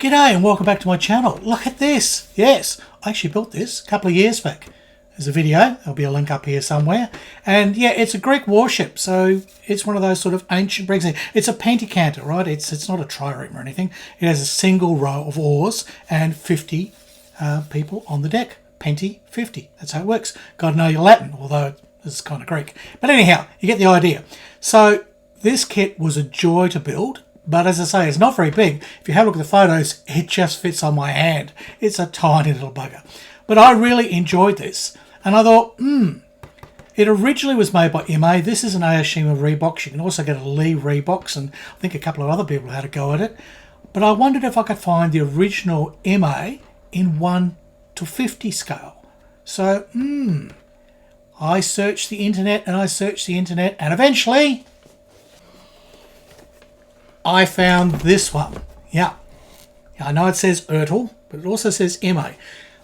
G'day and welcome back to my channel. Look at this. Yes, I actually built this a couple of years back. There's a video. There'll be a link up here somewhere. And yeah, it's a Greek warship. So it's one of those sort of ancient Greek things. It's a Penteconter, right? It's not a Trireme or anything. It has a single row of oars and 50 people on the deck. Penti 50. That's how it works. Got to know your Latin, although it's kind of Greek. But anyhow, you get the idea. So this kit was a joy to build. But as I say, it's not very big. If you have a look at the photos, it just fits on my hand. It's a tiny little bugger. But I really enjoyed this. And I thought, it originally was made by IMAI. This is an Aoshima rebox. You can also get a Lee rebox, and I think a couple of other people had a go at it. But I wondered if I could find the original IMAI in 1:50 scale. So, I searched the internet and I searched the internet, and eventually I found this one. Yeah, I know it says ERTL, but it also says IMAI.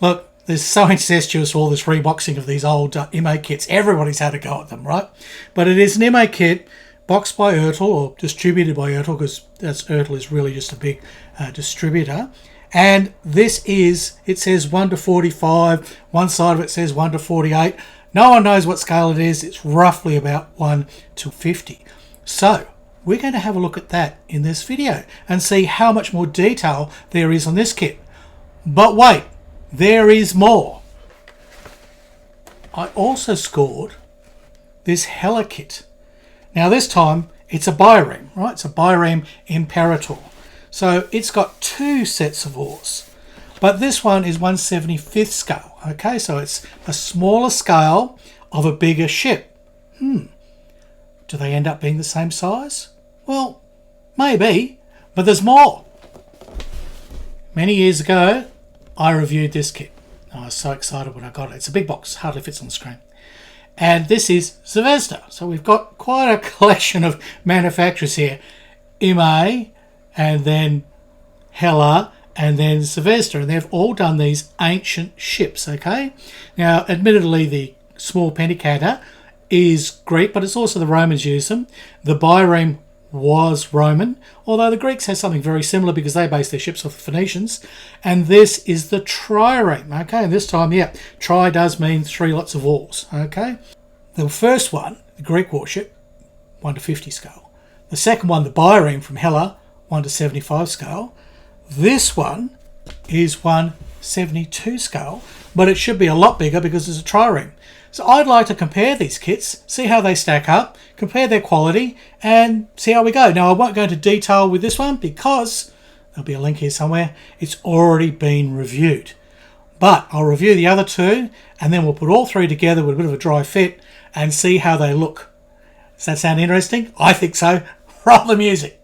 Look, there's so incestuous all this reboxing of these old IMAI kits. Everybody's had a go at them, right? But it is an IMAI kit boxed by ERTL or distributed by ERTL, because ERTL is really just a big distributor. And this is, it says 1:45. One side of it says 1:48. No one knows what scale it is. It's roughly about 1:50. So we're going to have a look at that in this video and see how much more detail there is on this kit. But wait, there is more. I also scored this Hella kit. Now this time it's a Bireme, right? It's a Bireme Imperator. So it's got two sets of oars, but this one is 1/75th scale. Okay, so it's a smaller scale of a bigger ship. Do they end up being the same size? Well, maybe, but there's more. Many years ago, I reviewed this kit. I was so excited when I got it. It's a big box, hardly fits on the screen. And this is Zvezda. So we've got quite a collection of manufacturers here. IMAI, and then Hella, and then Zvezda. And they've all done these ancient ships, okay? Now, admittedly, the small Penteconter is Greek, but it's also the Romans use them. The Bireme was Roman, although the Greeks had something very similar because they based their ships off the Phoenicians. And this is the Trireme, okay? And this time, yeah, tri does mean 3 lots of oars, okay? The first one, the Greek warship, 1:50 scale. The second one, the Bireme from Hella, 1:75 scale. This one is 1:72 scale, but it should be a lot bigger because it's a Trireme. So I'd like to compare these kits, see how they stack up, compare their quality, and see how we go. Now, I won't go into detail with this one because there'll be a link here somewhere. It's already been reviewed. But I'll review the other two, and then we'll put all three together with a bit of a dry fit and see how they look. Does that sound interesting? I think so. Roll the music.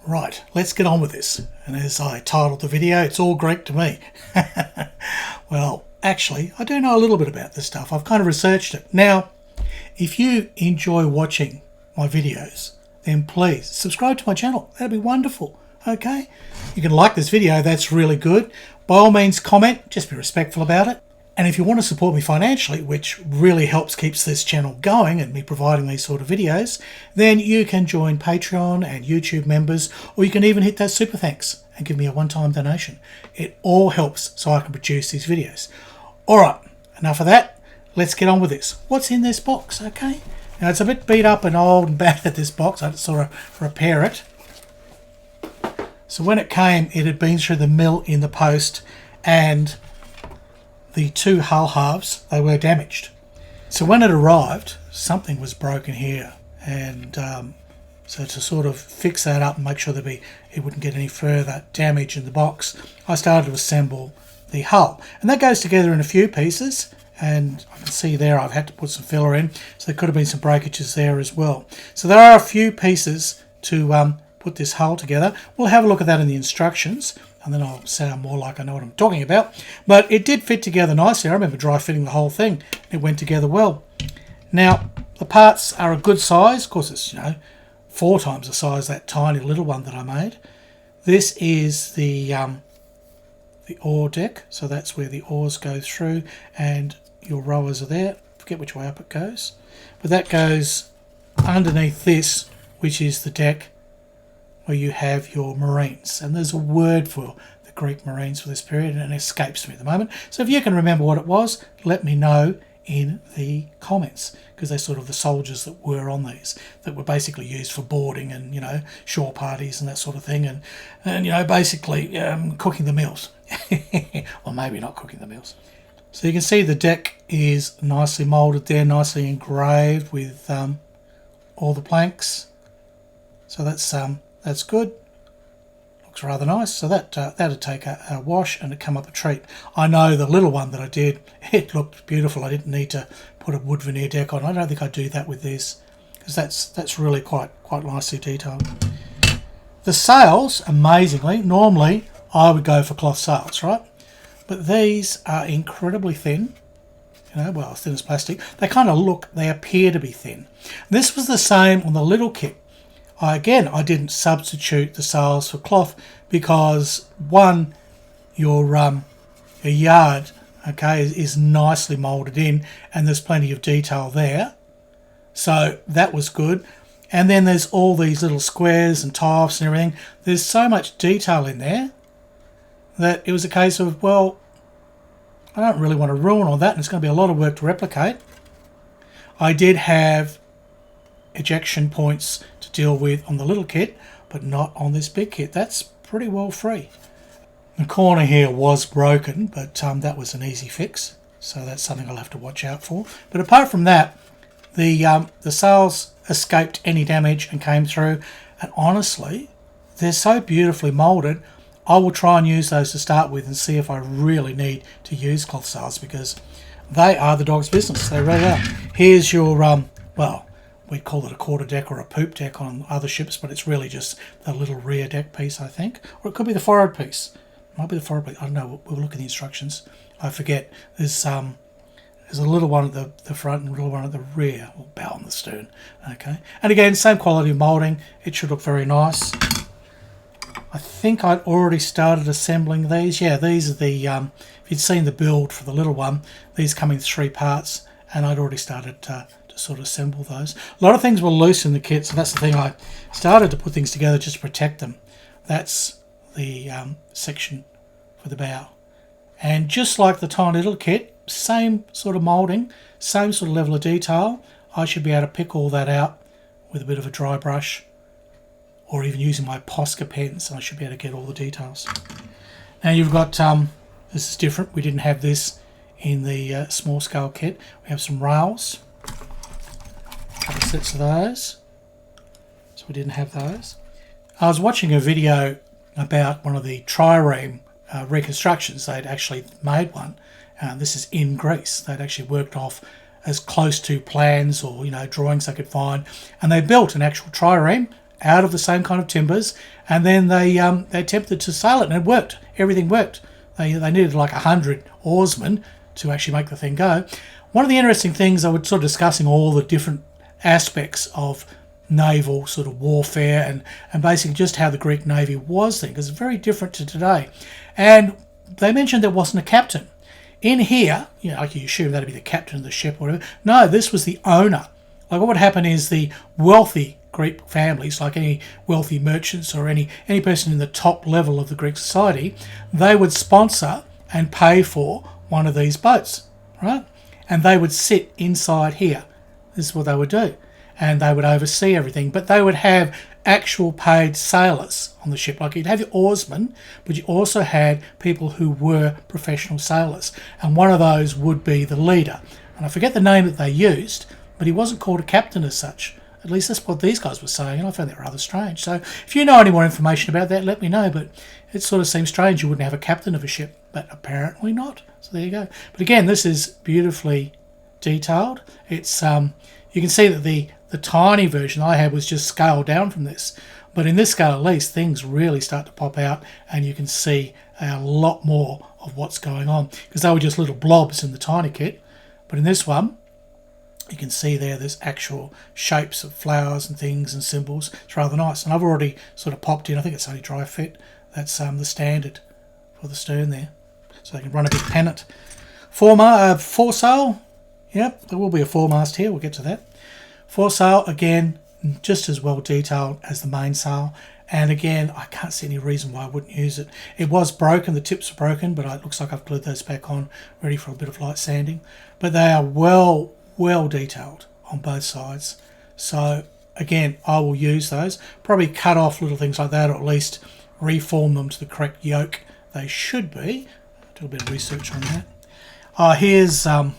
Right, let's get on with this. And as I titled the video, it's all Greek to me. Well, actually, I do know a little bit about this stuff. I've kind of researched it. Now, if you enjoy watching my videos, then please subscribe to my channel. That'd be wonderful. Okay? You can like this video. That's really good. By all means, comment. Just be respectful about it. And if you want to support me financially, which really helps keeps this channel going and me providing these sort of videos, then you can join Patreon and YouTube members, or you can even hit that super thanks and give me a one-time donation. It all helps so I can produce these videos. All right, enough of that. Let's get on with this. What's in this box, okay? Now, it's a bit beat up and old and bad at this box. I had to sort of repair it. So when it came, it had been through the mill in the post, and the two hull halves, they were damaged. So when it arrived, something was broken here, and so to sort of fix that up and make sure that it wouldn't get any further damage in the box, I started to assemble the hull, and that goes together in a few pieces. And I can see there I've had to put some filler in, so there could have been some breakages there as well. So there are a few pieces to put this hull together. We'll have a look at that in the instructions, and then I'll sound more like I know what I'm talking about. But it did fit together nicely. I remember dry fitting the whole thing. It went together well. Now, the parts are a good size. Of course, it's, 4 times the size of that tiny little one that I made. This is the oar deck, so that's where the oars go through, and your rowers are there. forget which way up it goes, but that goes underneath this, which is the deck where you have your Marines. And there's a word for the Greek Marines for this period, and it escapes me at the moment. So if you can remember what it was, let me know in the comments, because they're sort of the soldiers that were on these, that were basically used for boarding and, you know, shore parties and that sort of thing, and you know, basically cooking the meals. Or maybe not cooking the meals. So you can see the deck is nicely moulded there, nicely engraved with all the planks. So that's good. Looks rather nice. So that'd take a wash and it'd come up a treat. I know the little one that I did, it looked beautiful. I didn't need to put a wood veneer deck on. I don't think I'd do that with this, because that's really quite nicely detailed. The sails, amazingly, normally I would go for cloth sails, right? But these are incredibly thin. You know, well, as thin as plastic. They kind of they appear to be thin. This was the same on the little kit. I didn't substitute the sails for cloth because, one, your yard, okay, is nicely moulded in, and there's plenty of detail there. So that was good. And then there's all these little squares and tofts and everything. There's so much detail in there that it was a case of, well, I don't really want to ruin all that, and it's going to be a lot of work to replicate. I did have ejection points to deal with on the little kit, but not on this big kit. That's pretty well free. The corner here was broken, but that was an easy fix, so that's something I'll have to watch out for. But apart from that, the sails escaped any damage and came through, and honestly, they're so beautifully moulded. I will try and use those to start with and see if I really need to use cloth sails, because they are the dog's business. They really are. Here's your, well, we'd call it a quarter deck or a poop deck on other ships, but it's really just the little rear deck piece, I think. Or it could be the forward piece. It might be the forward piece. I don't know. We'll look at the instructions. I forget. There's a little one at the front and a little one at the rear, or bow on the stern. Okay. And again, same quality of moulding. It should look very nice. I think I'd already started assembling these. Yeah, these are the, if you'd seen the build for the little one, these come in 3 parts, and I'd already started to sort of assemble those. A lot of things were loose in the kit, so that's the thing. I started to put things together just to protect them. That's the section for the bow. And just like the tiny little kit, same sort of moulding, same sort of level of detail. I should be able to pick all that out with a bit of a dry brush, or even using my Posca pens, and I should be able to get all the details. Now you've got, this is different. We didn't have this in the small scale kit. We have some rails, a couple of sets of those. So we didn't have those. I was watching a video about one of the Trireme reconstructions. They'd actually made one. This is in Greece. They'd actually worked off as close to plans or, you know, drawings they could find, and they built an actual Trireme out of the same kind of timbers, and then they attempted to sail it, and it worked. Everything worked. They needed like 100 oarsmen to actually make the thing go. One of the interesting things, I was sort of discussing all the different aspects of naval sort of warfare and basically just how the Greek Navy was then, because it's very different to today. And they mentioned there wasn't a captain. In here, you know, like you assume that'd be the captain of the ship or whatever. No, this was the owner. Like what would happen is the wealthy Greek families, like any wealthy merchants or any person in the top level of the Greek society, they would sponsor and pay for one of these boats, right? And they would sit inside here. This is what they would do. And they would oversee everything. But they would have actual paid sailors on the ship. Like you'd have your oarsmen, but you also had people who were professional sailors. And one of those would be the leader. And I forget the name that they used, but he wasn't called a captain as such. At least that's what these guys were saying, and I found that rather strange. So if you know any more information about that, let me know. But it sort of seems strange you wouldn't have a captain of a ship, but apparently not. So there you go. But again, this is beautifully detailed. It's you can see that the tiny version I had was just scaled down from this. But in this scale at least, things really start to pop out, and you can see a lot more of what's going on, because they were just little blobs in the tiny kit. But in this one, you can see there's actual shapes of flowers and things and symbols. It's rather nice. And I've already sort of popped in, I think it's only dry fit. That's the standard for the stern there. So they can run a big pennant. Foresail, Yep, there will be a foremast here, we'll get to that. Foresail, again, just as well detailed as the mainsail. And again, I can't see any reason why I wouldn't use it. It was broken, the tips are broken, but it looks like I've glued those back on, ready for a bit of light sanding. But they are well detailed on both sides. So again, I will use those. Probably cut off little things like that, or at least reform them to the correct yoke they should be. Do a bit of research on that. Here's, well,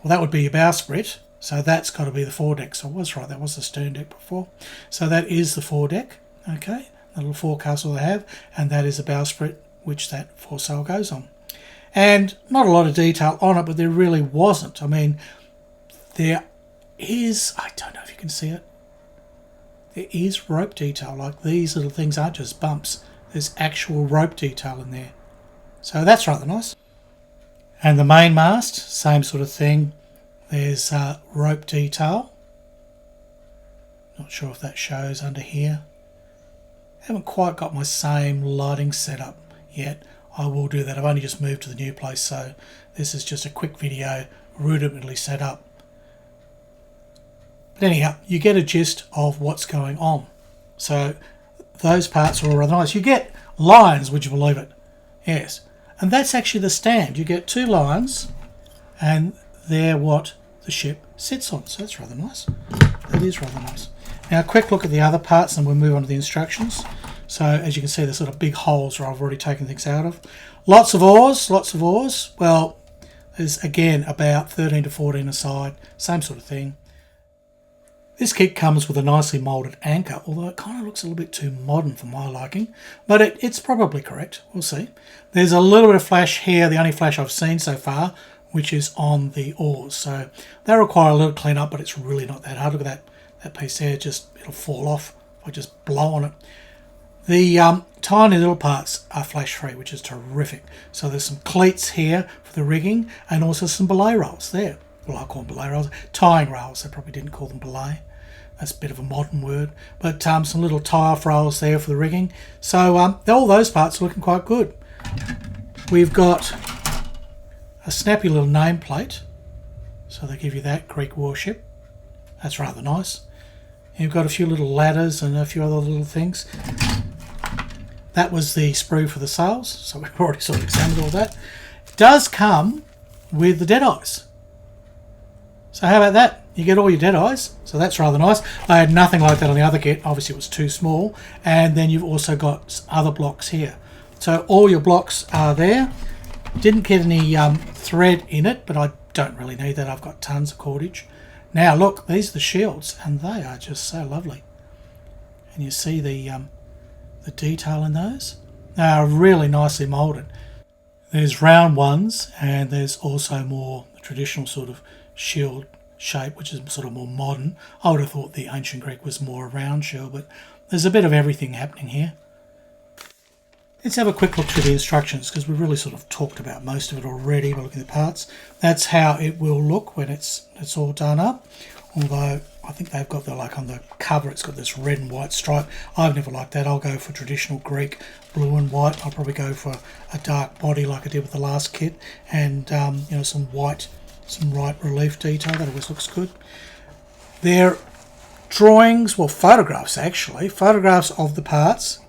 that would be your bowsprit. So that's got to be the foredeck. So I was right, that was the stern deck before. So that is the foredeck, okay? The little forecastle they have, and that is the bowsprit, which that foresail goes on. And not a lot of detail on it, but there really wasn't. I mean, there is, I don't know if you can see it, there is rope detail. Like, these little things aren't just bumps. There's actual rope detail in there. So that's rather nice. And the main mast, same sort of thing. There's rope detail. Not sure if that shows under here. Haven't quite got my same lighting setup yet. I will do that. I've only just moved to the new place, so this is just a quick video, rudimentally set up. But anyhow, you get a gist of what's going on. So those parts are all rather nice. You get lines, would you believe it? Yes. And that's actually the stand. You get two lines, and they're what the ship sits on. So that's rather nice. That is rather nice. Now a quick look at the other parts and we'll move on to the instructions. So as you can see, there's sort of big holes where I've already taken things out of. Lots of oars, lots of oars. Well, there's again about 13 to 14 a side, same sort of thing. This kit comes with a nicely moulded anchor, although it kind of looks a little bit too modern for my liking, but it's probably correct. We'll see. There's a little bit of flash here, the only flash I've seen so far, which is on the oars. So they require a little clean up, but it's really not that hard. Look at that piece there, just it'll fall off if I just blow on it. The tiny little parts are flash free, which is terrific. So there's some cleats here for the rigging, and also some belay rails there. Well, I call them belay rails, tying rails. They probably didn't call them belay. That's a bit of a modern word. But some little tie-off rails there for the rigging. So all those parts are looking quite good. We've got a snappy little nameplate. So they give you that, Greek warship. That's rather nice. You've got a few little ladders and a few other little things. That was the sprue for the sails. So we've already sort of examined all that. It does come with the dead eyes. So how about that? You get all your dead eyes, so that's rather nice. I had nothing like that on the other kit. Obviously it was too small. And then you've also got other blocks here. So all your blocks are there. Didn't get any thread in it, but I don't really need that. I've got tons of cordage. Now look, these are the shields, and they are just so lovely. And you see the detail in those? They are really nicely moulded. There's round ones, and there's also more traditional sort of shield shape, which is sort of more modern. I would have thought the ancient Greek was more a round shield, but there's a bit of everything happening here. Let's have a quick look through the instructions, because we've really sort of talked about most of it already by looking at the parts. That's how it will look when it's all done up. Although I think they've got like on the cover, it's got this red and white stripe. I've never liked that. I'll go for traditional Greek blue and white. I'll probably go for a dark body like I did with the last kit, and you know, some white relief detail. That always looks good. They're drawings, well, photographs actually, photographs of the parts,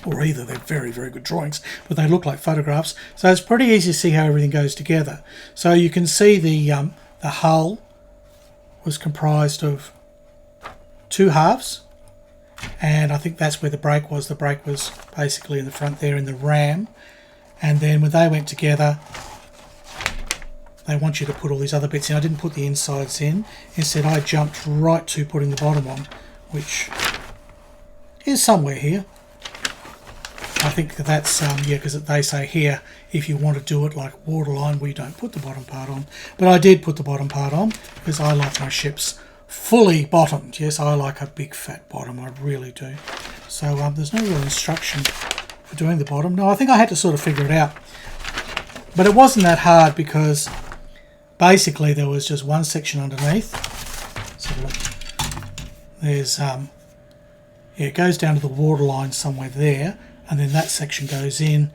or either they're very, very good drawings, but they look like photographs. So it's pretty easy to see how everything goes together. So you can see the hull was comprised of two halves, and I think that's where the brake was. The brake was basically in the front there in the ram, and then when they went together, they want you to put all these other bits in. I didn't put the insides in. Instead, I jumped right to putting the bottom on, which is somewhere here. I think that's, yeah, because they say here, if you want to do it like waterline, we don't put the bottom part on. But I did put the bottom part on, because I like my ships fully bottomed. Yes, I like a big fat bottom, I really do. So there's no real instruction for doing the bottom. No, I think I had to sort of figure it out. But it wasn't that hard, because basically there was just one section underneath. So look, there's yeah, it goes down to the waterline somewhere there, and then that section goes in,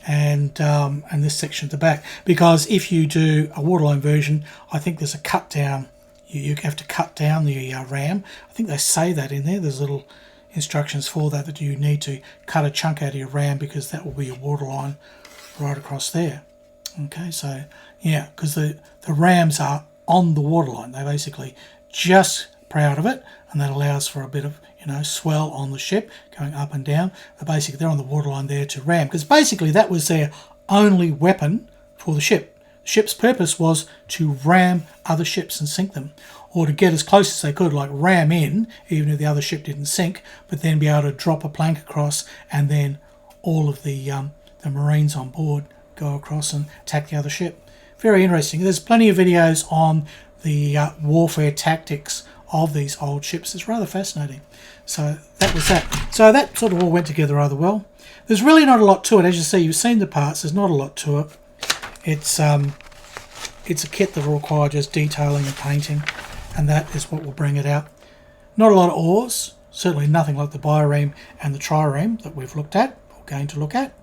and this section at the back, because if you do a waterline version, I think there's a cut down. You have to cut down the ram. I think they say that in there. There's little instructions for that you need to cut a chunk out of your ram, because that will be your waterline right across there. Okay, so yeah, because the rams are on the waterline. They basically just proud of it, and that allows for a bit of swell on the ship going up and down. But basically they're on the waterline there to ram, because basically that was their only weapon for the ship. The ship's purpose was to ram other ships and sink them, or to get as close as they could, like ram in even if the other ship didn't sink, but then be able to drop a plank across, and then all of the Marines on board go across and attack the other ship. Very interesting. There's plenty of videos on the warfare tactics of these old ships. It's rather fascinating. So that was that. So that sort of all went together rather well. There's really not a lot to it. As you see, you've seen the parts. There's not a lot to it. It's a kit that will require just detailing and painting, and that is what will bring it out. Not a lot of oars. Certainly nothing like the Bireme and the Trireme that we've looked at, or going to look at.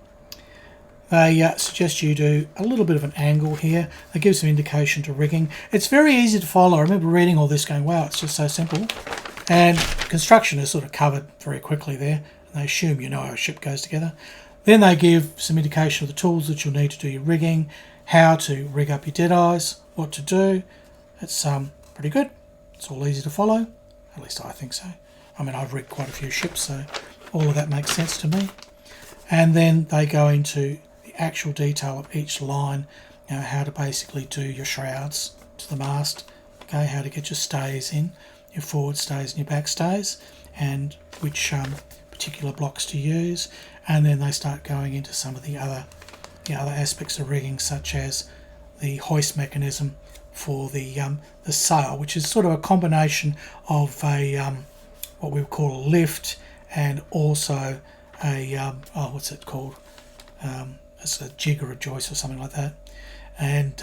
They suggest you do a little bit of an angle here. They give some indication to rigging. It's very easy to follow. I remember reading all this going, wow, it's just so simple. And construction is sort of covered very quickly there. And they assume you know how a ship goes together. Then they give some indication of the tools that you'll need to do your rigging, how to rig up your deadeyes, what to do. It's pretty good. It's all easy to follow. At least I think so. I mean, I've rigged quite a few ships, so all of that makes sense to me. And then they go into actual detail of each line, how to basically do your shrouds to the mast, okay, how to get your stays in, your forward stays and your back stays, and which particular blocks to use. And then they start going into some of the other aspects of rigging, such as the hoist mechanism for the sail, which is sort of a combination of a what we would call a lift, and also a what's it called? It's a jig or a joist or something like that. And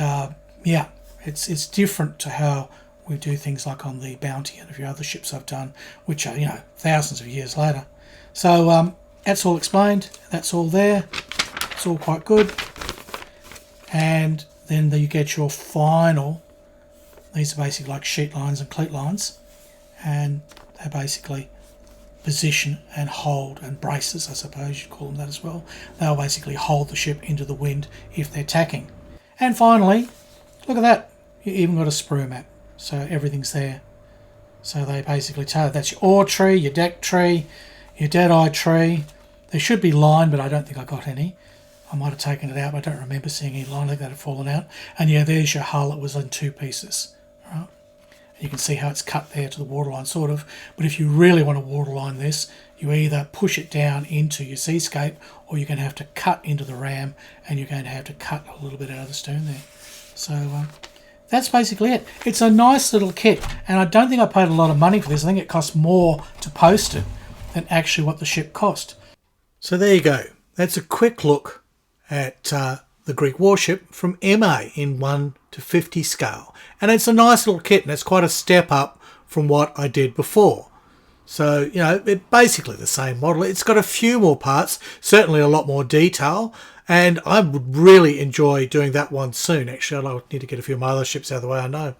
yeah, it's different to how we do things like on the Bounty and a few other ships I've done, which are thousands of years later. So that's all explained. That's all there. It's all quite good. And then you get your final. These are basically like sheet lines and cleat lines, and they basically position and hold, and braces, I suppose you'd call them that as well. They'll basically hold the ship into the wind if they're tacking. And finally, look at that. You even got a sprue map, so everything's there. So they basically tell you that's your oar tree, your deck tree, your deadeye tree. There should be line, but I don't think I got any. I might have taken it out, but I don't remember seeing any line. I think that had fallen out. And yeah, there's your hull. It was in two pieces. Right? You can see how it's cut there to the waterline, sort of. But if you really want to waterline this, you either push it down into your seascape, or you're going to have to cut into the ram, and you're going to have to cut a little bit out of the stern there. So that's basically it. It's a nice little kit, and I don't think I paid a lot of money for this. I think it cost more to post it than actually what the ship cost. So there you go. That's a quick look at the Greek warship from IMAI in 1 to 50 scale. And it's a nice little kit, and it's quite a step up from what I did before. So, it's basically the same model. It's got a few more parts, certainly a lot more detail, and I would really enjoy doing that one soon. Actually, I'll need to get a few of my other ships out of the way, I know.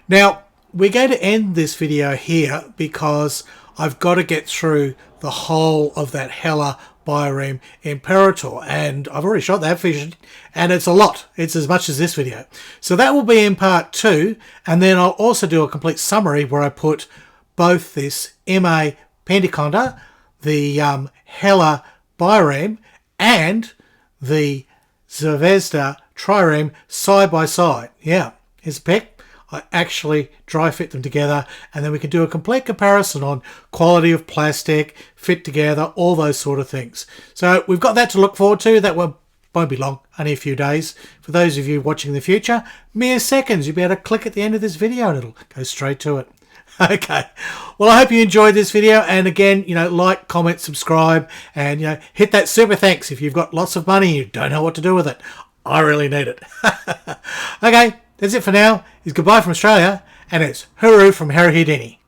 Now, we're going to end this video here because I've got to get through the whole of that Hella Bireme Imperator, and I've already shot that fish, and it's a lot. It's as much as this video. So that will be in part 2, and then I'll also do a complete summary where I put both this IMAI Penteconter, the Hella Bireme, and the Zvezda Trireme side by side. Yeah, here's a pic. I actually dry fit them together, and then we can do a complete comparison on quality of plastic, fit together, all those sort of things. So we've got that to look forward to. That won't be long, only a few days. For those of you watching in the future, mere seconds. You'll be able to click at the end of this video and it'll go straight to it. Okay, well, I hope you enjoyed this video, and again, like, comment, subscribe, and hit that super thanks if you've got lots of money and you don't know what to do with it. I really need it. Okay, that's it for now. It's goodbye from Australia, and it's hooroo from Harry Houdini.